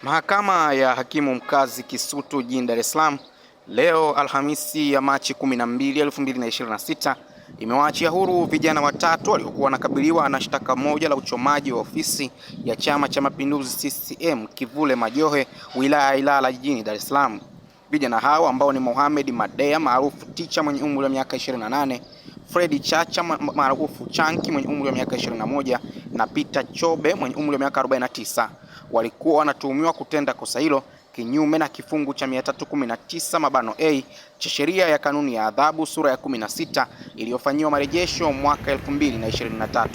Mahakama ya Hakimu Mkazi Kisutu jijini Dar es Salaam leo Alhamisi ya Machi 12, 2026 imewaachia huru vijana watatu waliokuwa wanakabiliwa na shtaka moja la uchomaji wa ofisi ya Chama cha Mapinduzi CCM Kivule Majohe, wilaya ya Ilala jijini Dar es Salaam. Vijana hao ambao ni Mohamed Madea maarufu Ticha mwenye umri wa miaka 28, Fredi Chacha maarufu Chanki mwenye umri wa miaka 21 na Peter Chobe mwenye umri wa miaka 49 walikuwa wanatuhumiwa kutenda kosa hilo kinyume na kifungu cha 319 cha sheria ya kanuni ya adhabu sura ya 16 iliyofanyiwa marejesho mwaka 2023.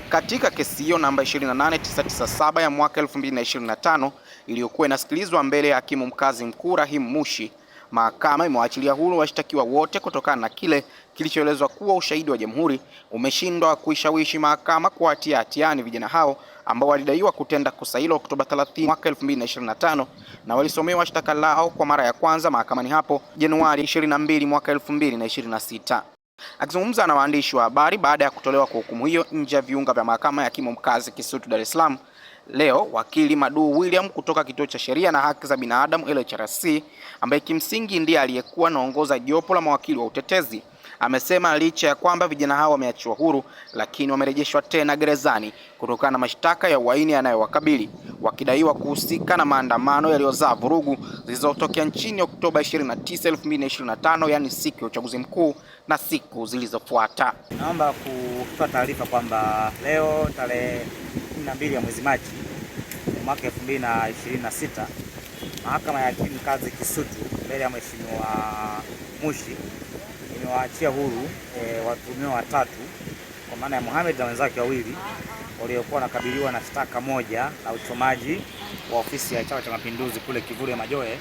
Katika kesi hiyo namba 28997 ya mwaka 2025 iliyokuwa inasikilizwa mbele ya hakimu mkazi mkuu Rahim Mushi, mahakama imewaachilia huru washtakiwa wote kutokana na kile kilichoelezwa kuwa ushahidi wa jamhuri umeshindwa kuishawishi mahakama kuwatia hatiani vijana hao ambao walidaiwa kutenda kosa hilo Oktoba 30 mwaka 2025 na walisomewa shtaka lao kwa mara ya kwanza mahakamani hapo Januari 22 mwaka 2026. Akizungumza na waandishi wa habari baada ya kutolewa kwa hukumu hiyo nje ya viunga vya mahakama ya hakimu mkazi Kisutu Dar es Salaam leo, wakili Madu William kutoka Kituo cha Sheria na Haki za Binadamu LHRC, ambaye kimsingi ndiye aliyekuwa anaongoza jopo la mawakili wa utetezi, amesema licha ya kwamba vijana hao wameachiwa huru, lakini wamerejeshwa tena gerezani kutokana na mashtaka ya uhaini yanayowakabili, wakidaiwa kuhusika na maandamano yaliyozaa vurugu zilizotokea nchini Oktoba 29, 2025, yani siku ya uchaguzi mkuu na siku zilizofuata. Naomba kutoa taarifa kwamba leo tarehe 12 ya mwezi Machi mwaka 2026 mahakama ya hakimu mkazi Kisutu mbele ya Mheshimiwa Mushi imewaachia huru watuhumiwa watatu kwa maana ya Mohamed na wenzake wawili waliokuwa wanakabiliwa na shtaka moja la uchomaji wa ofisi ya Chama cha Mapinduzi kule Kivule Majohe,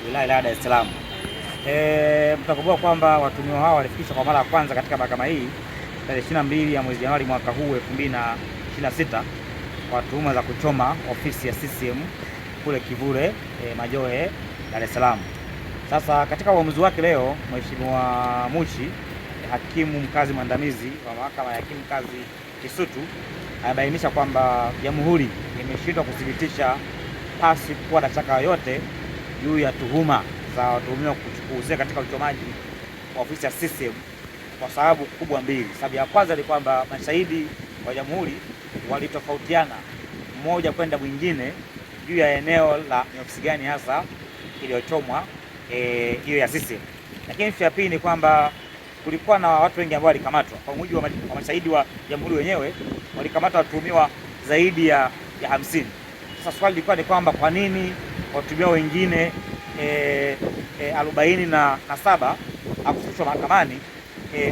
wilaya ya Dar es Salaam. Mtakumbuka kwamba watuhumiwa hao walifikishwa kwa mara ya kwanza katika mahakama hii tarehe 22 ya mwezi Januari mwaka huu 2026 kwa tuhuma za kuchoma ofisi ya CCM kule Kivule Majohe, Dar es Salaam. Sasa katika uamuzi wake leo, Mheshimiwa Mushi, hakimu mkazi mwandamizi wa mahakama ya hakimu mkazi Kisutu, amebainisha kwamba jamhuri imeshindwa kuthibitisha pasi kuwa na shaka yoyote juu ya tuhuma za watuhumiwa kuhusika katika uchomaji wa ofisi ya CCM kwa sababu kubwa mbili. Sababu ya kwanza ni kwamba mashahidi wa jamhuri walitofautiana mmoja kwenda mwingine juu ya eneo la ofisi gani hasa iliyochomwa hiyo ya CCM. Lakini ya pili ni kwamba kulikuwa na watu wengi ambao walikamatwa. Kwa mujibu wa mashahidi wa jamhuri wenyewe, walikamata watuhumiwa zaidi ya 50. Sasa swali lilikuwa ni kwamba kwa nini watuhumiwa wengine 47 hakufikishwa mahakamani?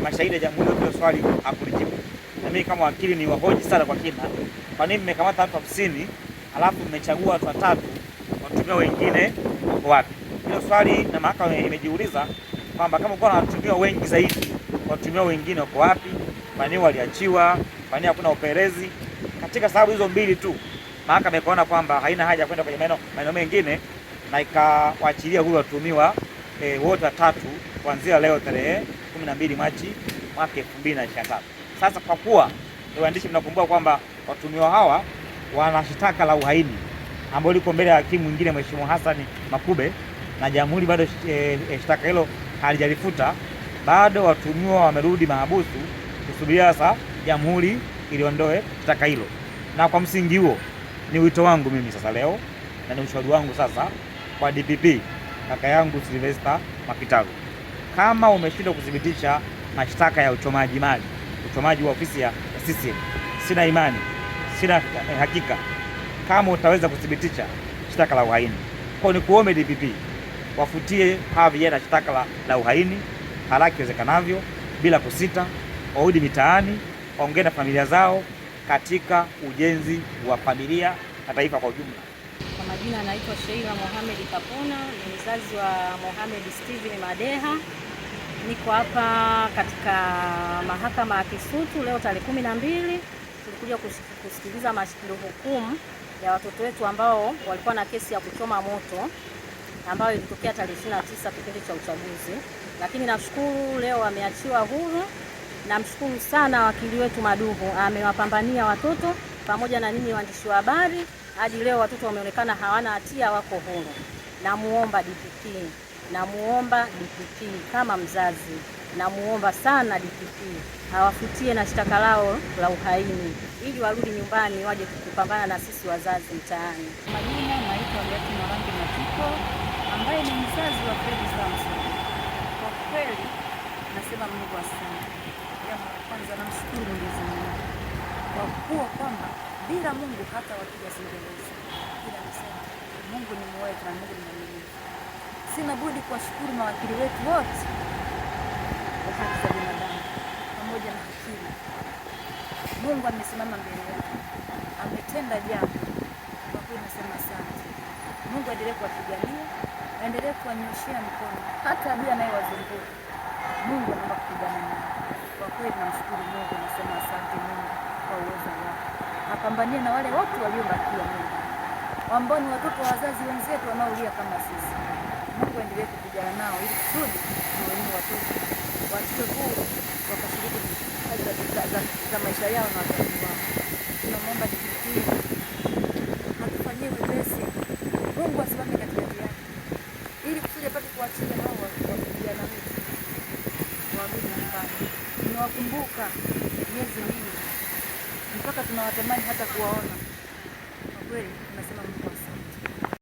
Mashahidi ya jamhuri ndio swali hakulijibu. Na mimi kama wakili ni wahoji sana kwa kina, kwa nini mmekamata watu 50 alafu mmechagua watu watatu, watuhumiwa wengine wako wapi? Hilo swali na mahakama imejiuliza kwamba kama kuna watuhumiwa wengi zaidi, watuhumiwa wengine wako wapi? Kwa nini waliachiwa? Kwa nini hakuna upelelezi? Katika sababu hizo mbili tu, mahakama ikaona kwamba haina haja kwenda kwenye maeneo mengine na ikawaachilia huru watuhumiwa wote watatu kuanzia leo tarehe 12 Machi mwaka 2025. Sasa kwa kuwa waandishi mnakumbuka kwamba watuhumiwa hawa wana shtaka la uhaini ambalo liko mbele ya hakimu mwingine Mheshimiwa Hassan Makube, na jamhuri bado shtaka hilo halijalifuta, bado watuhumiwa wamerudi mahabusu kusubiria sasa jamhuri iliondoe shtaka hilo. Na kwa msingi huo ni wito wangu mimi sasa leo na ni ushauri wangu sasa kwa DPP kaka yangu Sylvester Makitaru, kama umeshindwa kuthibitisha mashtaka ya uchomaji mali, uchomaji wa ofisi ya CCM, sina imani, sina hakika kama utaweza kuthibitisha shtaka la uhaini. Kwa ni kuombe DPP wafutie hawa vijana shtaka la uhaini haraka iwezekanavyo bila kusita, warudi mitaani, waongee na familia zao katika ujenzi wa familia na taifa kwa ujumla. Kwa majina anaitwa Sheila Mohamed Kapona, ni mzazi wa Mohamed Steven Madeha. Niko hapa katika mahakama ya Kisutu leo tarehe 12. Tulikuja kusikiliza hukumu ya watoto wetu ambao walikuwa na kesi ya kuchoma moto ambayo ilitokea tarehe 29 kipindi cha uchaguzi, lakini nashukuru leo wameachiwa huru. Namshukuru sana wakili wetu Maduhu, amewapambania watoto pamoja na ninyi waandishi wa habari, hadi leo watoto wameonekana hawana hatia, wako huru. Namuomba DPP kama mzazi, namuomba sana DPP hawafutie na shtaka lao la uhaini ili warudi nyumbani waje kupambana na sisi wazazi mtaani. Majina naitwa Beatrice Marangi Matiko ambaye ni mzazi wa Fred Samson. Kwa kweli nasema Mungu asante. Jambo la kwanza namshukuru Mwenyezi Mungu kwa kuwa kwamba bila Mungu hata wakija singeweza. Ila nasema Mungu ni mwema na Mungu ni mwaminifu. Sina budi kuwashukuru mawakili wetu wote wa haki za binadamu pamoja na hakimu. Mungu amesimama mbele yetu, ametenda jambo. Kwa kweli nasema asante. Mungu aendelee kuwapigania, aendelee kuwanyoshea mikono hata adui anayewazunguka. Mungu anaomba kupigana nao. Kwa kweli namshukuru Mungu, nasema asante Mungu kwa uwezo wake. Apambanie na wale wote waliobakia Mungu, ambao ni watoto wa wazazi wenzetu wanaolia kama sisi. Mungu aendelee kupigana nao ili kusudi na wenyewe watoto waachwe huru wakashiriki za maisha yao na wazazi wao. Tunamwomba DPP atufanyie wepesi, Mungu asimame katikati yake ili kusudi apate kuachia hao vijana wetu warudi nyumbani. Tunawakumbuka miezi mingi mpaka tunawatamani hata kuwaona. Kwa kweli tunasema Mungu